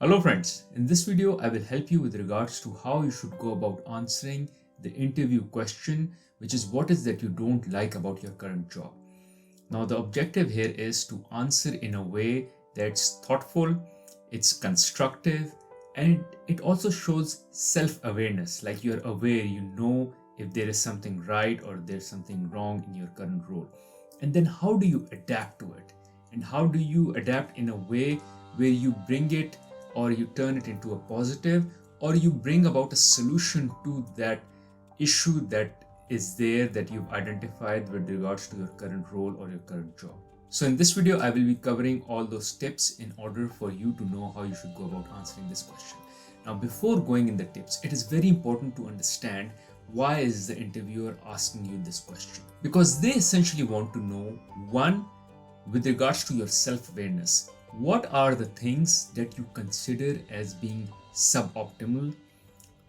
Hello friends, in this video I will help you with regards to how you should go about answering the interview question, which is what is that you don't like about your current job. Now the objective here is to answer in a way that's thoughtful, it's constructive, and it also shows self-awareness, like you're aware, you know if there is something right or there's something wrong in your current role. And then how do you adapt to it? And how do you adapt in a way where you bring it or you turn it into a positive, or you bring about a solution to that issue that is there that you've identified with regards to your current role or your current job. So in this video, I will be covering all those tips in order for you to know how you should go about answering this question. Now, before going in the tips, it is very important to understand why is the interviewer asking you this question? Because they essentially want to know, one, with regards to your self-awareness, what are the things that you consider as being suboptimal?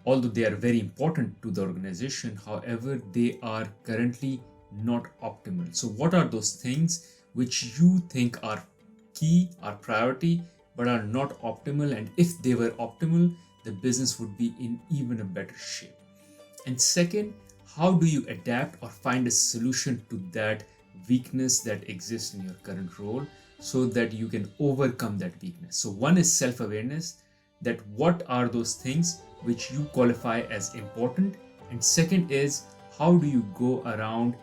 Although they are very important to the organization, however, they are currently not optimal. So what are those things which you think are key, are priority, but are not optimal? And if they were optimal, the business would be in even a better shape. And second, how do you adapt or find a solution to that weakness that exists in your current role so that you can overcome that weakness? So one is self-awareness, that what are those things which you qualify as important, and second is how do you go around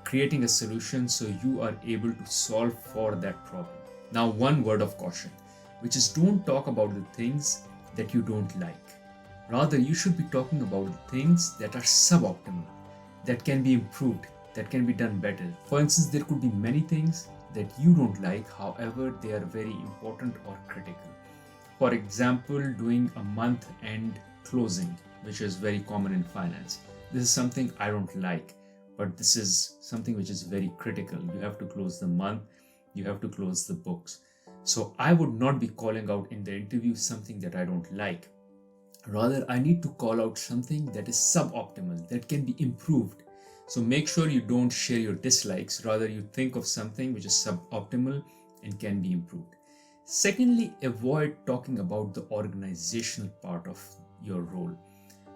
creating a solution so you are able to solve for that problem. Now, one word of caution, which is don't talk about the things that you don't like. Rather, you should be talking about the things that are suboptimal, that can be improved, that can be done better. For instance, there could be many things that you don't like, however, they are very important or critical. For example, doing a month-end closing, which is very common in finance. This is something I don't like, but this is something which is very critical. You have to close the month, you have to close the books. So I would not be calling out in the interview something that I don't like. Rather, I need to call out something that is suboptimal, that can be improved. So make sure you don't share your dislikes, rather you think of something which is suboptimal and can be improved. Secondly, avoid talking about the organizational part of your role.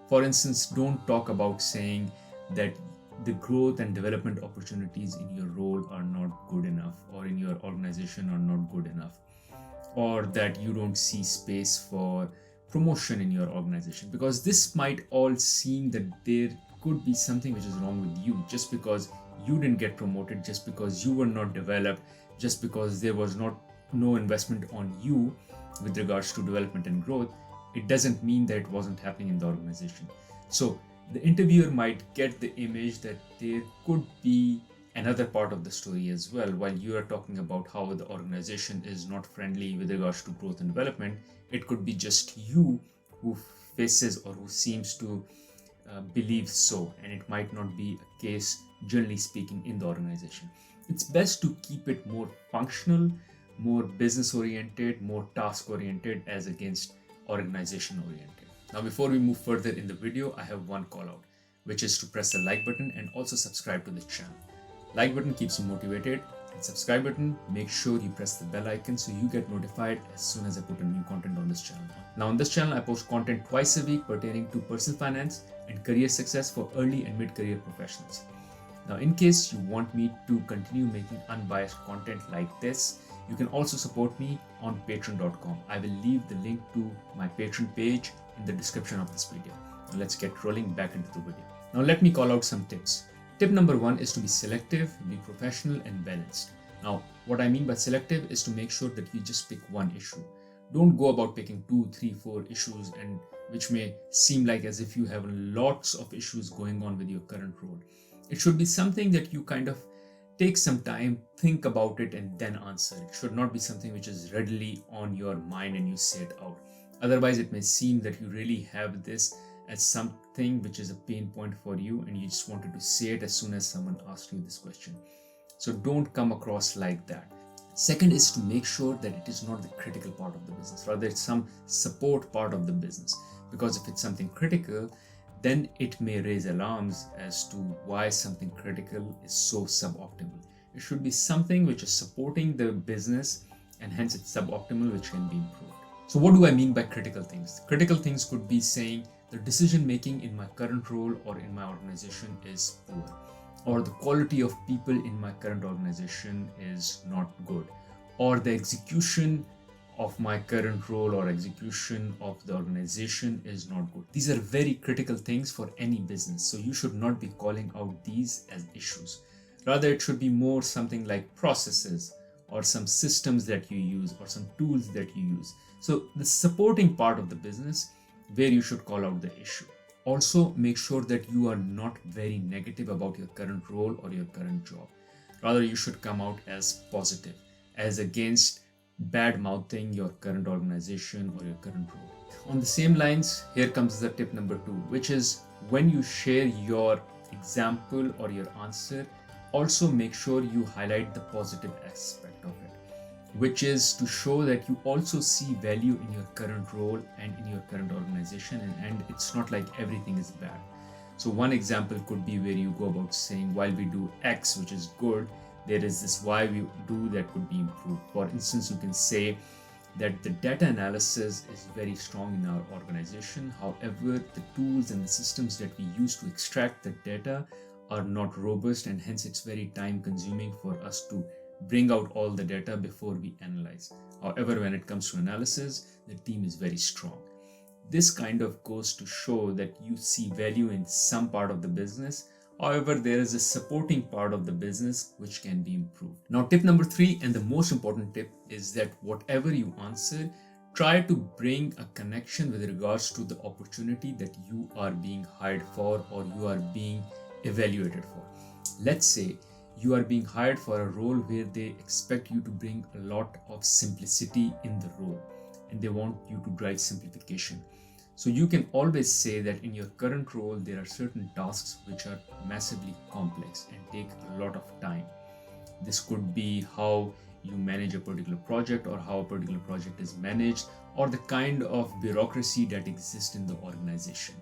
For instance, don't talk about saying that the growth and development opportunities in your role are not good enough, or in your organization are not good enough, or that you don't see space for promotion in your organization, because this might all seem that there could be something which is wrong with you just because you didn't get promoted, just because you were not developed, just because there was no investment on you with regards to development and growth. It doesn't mean that it wasn't happening in the organization. So the interviewer might get the image that there could be another part of the story as well. While you are talking about how the organization is not friendly with regards to growth and development, it could be just you who faces or who seems to believe so, and it might not be a case generally speaking in the organization. It's best to keep it more functional, more business oriented, more task oriented as against organization oriented. Now, before we move further in the video, I have one call out, which is to press the like button and also subscribe to the channel. Like button keeps you motivated, and subscribe button, make sure you press the bell icon so you get notified as soon as I put a new content on this channel. Now on this channel, I post content twice a week pertaining to personal finance and career success for early and mid-career professionals. Now, in case you want me to continue making unbiased content like this, you can also support me on patreon.com. I will leave the link to my Patreon page in the description of this video. Now let's get rolling back into the video. Now let me call out some tips. Tip number one is to be selective, be professional and balanced. Now, what I mean by selective is to make sure that you just pick one issue. Don't go about picking 2, 3, 4 issues, and which may seem like as if you have lots of issues going on with your current role. It should be something that you kind of take some time, think about it, and then answer. It should not be something which is readily on your mind and you say it out. Otherwise, it may seem that you really have this as something which is a pain point for you and you just wanted to say it as soon as someone asked you this question. So don't come across like that. Second is to make sure that it is not the critical part of the business, rather it's some support part of the business. Because if it's something critical, then it may raise alarms as to why something critical is so suboptimal. It should be something which is supporting the business and hence it's suboptimal, which can be improved. So what do I mean by critical things? Critical things could be saying the decision making in my current role or in my organization is poor, or the quality of people in my current organization is not good, or the execution of my current role or execution of the organization is not good. These are very critical things for any business, so you should not be calling out these as issues. Rather, it should be more something like processes or some systems that you use or some tools that you use. So the supporting part of the business where you should call out the issue. Also, make sure that you are not very negative about your current role or your current job. Rather, you should come out as positive, as against bad mouthing your current organization or your current role. On the same lines, here comes the tip number 2, which is when you share your example or your answer, also make sure you highlight the positive aspect of it, which is to show that you also see value in your current role and in your current organization, and it's not like everything is bad. So one example could be where you go about saying, while we do X, which is good, there is this Y we do that could be improved. For instance, you can say that the data analysis is very strong in our organization. However, the tools and the systems that we use to extract the data are not robust, and hence it's very time consuming for us to bring out all the data before we analyze. However, when it comes to analysis, the team is very strong. This kind of goes to show that you see value in some part of the business. However, there is a supporting part of the business which can be improved. Now, tip number 3, and the most important tip, is that whatever you answer, try to bring a connection with regards to the opportunity that you are being hired for or you are being evaluated for. Let's say you are being hired for a role where they expect you to bring a lot of simplicity in the role and they want you to drive simplification. So you can always say that in your current role, there are certain tasks which are massively complex and take a lot of time. This could be how you manage a particular project or how a particular project is managed or the kind of bureaucracy that exists in the organization.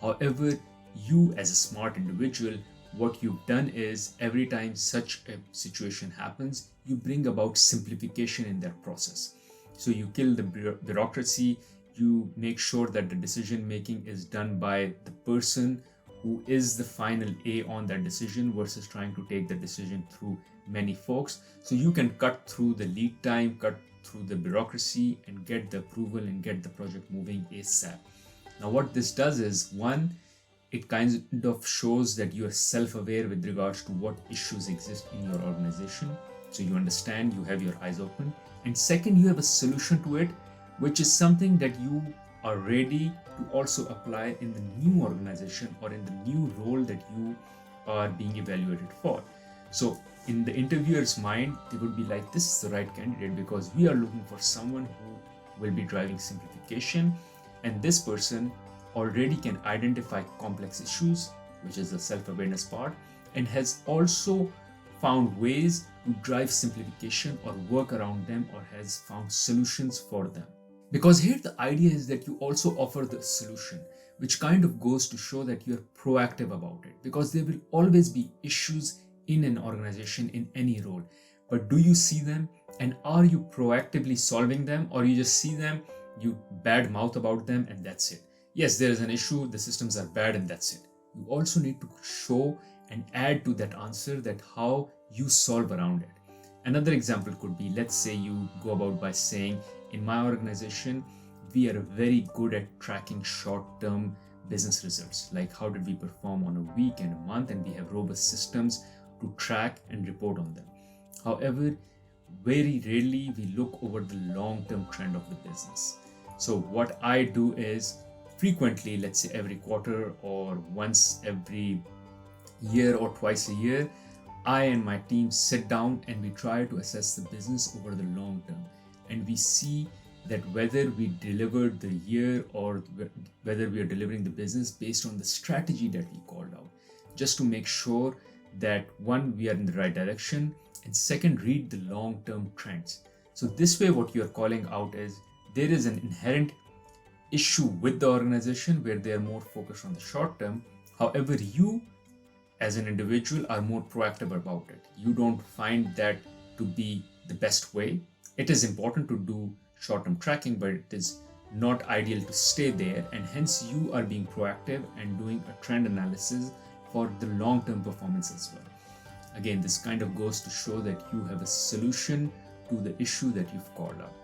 However, you as a smart individual, what you've done is every time such a situation happens, you bring about simplification in that process. So you kill the bureaucracy, you make sure that the decision making is done by the person who is the final A on that decision versus trying to take the decision through many folks. So you can cut through the lead time, cut through the bureaucracy and get the approval and get the project moving ASAP. Now what this does is, one, it kind of shows that you are self-aware with regards to what issues exist in your organization. So you understand, you have your eyes open. And second, you have a solution to it, which is something that you are ready to also apply in the new organization or in the new role that you are being evaluated for. So in the interviewer's mind, they would be like, this is the right candidate because we are looking for someone who will be driving simplification, and this person already can identify complex issues, which is the self-awareness part, and has also found ways to drive simplification or work around them or has found solutions for them. Because here the idea is that you also offer the solution, which kind of goes to show that you're proactive about it, because there will always be issues in an organization in any role. But do you see them and are you proactively solving them, or you just see them, you bad mouth about them and that's it? Yes, there is an issue, the systems are bad and that's it. You also need to show and add to that answer that how you solve around it. Another example could be, let's say you go about by saying, in my organization, we are very good at tracking short-term business results. Like how did we perform on a week and a month, and we have robust systems to track and report on them. However, very rarely we look over the long-term trend of the business. So what I do is frequently, let's say every quarter or once every year or twice a year, I and my team sit down and we try to assess the business over the long term. And we see that whether we delivered the year or whether we are delivering the business based on the strategy that we called out, just to make sure that one, we are in the right direction, and second, read the long-term trends. So this way, what you are calling out is there is an inherent issue with the organization where they are more focused on the short term. However, you as an individual are more proactive about it. You don't find that to be the best way. It is important to do short-term tracking, but it is not ideal to stay there, and hence you are being proactive and doing a trend analysis for the long-term performance as well. Again, this kind of goes to show that you have a solution to the issue that you've called out.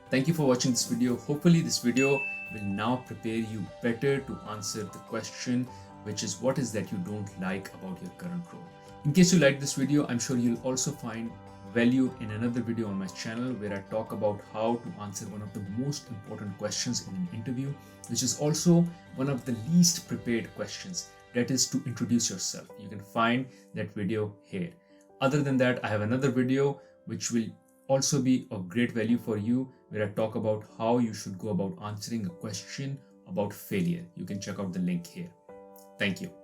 Thank you for watching this video. Hopefully this video will now prepare you better to answer the question, which is what is that you don't like about your current role. In case you like this video, I'm sure you'll also find value in another video on my channel where I talk about how to answer one of the most important questions in an interview, which is also one of the least prepared questions, that is to introduce yourself. You can find that video here. Other than that, I have another video which will also be of great value for you, where I talk about how you should go about answering a question about failure. You can check out the link here. Thank you.